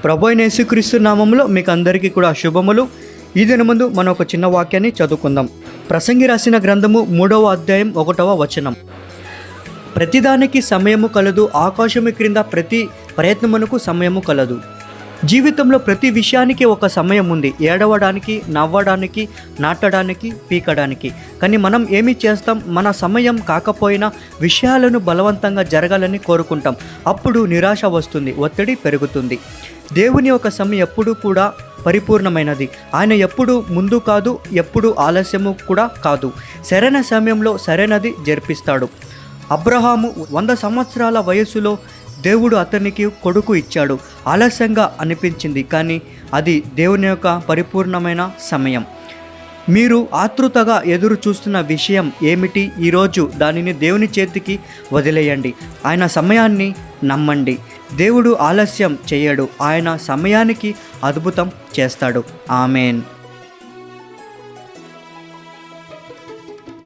ప్రభువైన యేసుక్రీస్తు నామములో మీకు అందరికీ కూడా శుభములు. ఈ దినమందు మనం ఒక చిన్న వాక్యాన్ని చదువుకుందాం. ప్రసంగి రాసిన గ్రంథము 3వ అధ్యాయం 1వ వచనం. ప్రతిదానికి సమయము కలదు, ఆకాశము క్రింద ప్రతి ప్రయత్నమునకు సమయము కలదు. జీవితంలో ప్రతి విషయానికి ఒక సమయం ఉంది. ఏడవడానికి, నవ్వడానికి, నాటడానికి, పీకడానికి. కానీ మనం ఏమి చేస్తాం? మన సమయం కాకపోయినా విషయాలను బలవంతంగా జరగాలని కోరుకుంటాం. అప్పుడు నిరాశ వస్తుంది, ఒత్తిడి పెరుగుతుంది. దేవుని యొక్క సమయం ఎప్పుడూ కూడా పరిపూర్ణమైనది. ఆయన ఎప్పుడు ముందు కాదు, ఎప్పుడు ఆలస్యము కూడా కాదు. సరైన సమయంలో సరైనది జరిపిస్తాడు. అబ్రహాము 100 సంవత్సరాల వయసులో దేవుడు అతనికి కొడుకు ఇచ్చాడు. ఆలస్యంగా అనిపించింది, కానీ అది దేవుని యొక్క పరిపూర్ణమైన సమయం. మీరు ఆతృతగా ఎదురు చూస్తున్న విషయం ఏమిటి? ఈరోజు దానిని దేవుని చేతికి వదిలేయండి. ఆయన సమయాన్ని నమ్మండి. దేవుడు ఆలస్యం చేయడు. ఆయన సమయానికి అద్భుతం చేస్తాడు. ఆమేన్.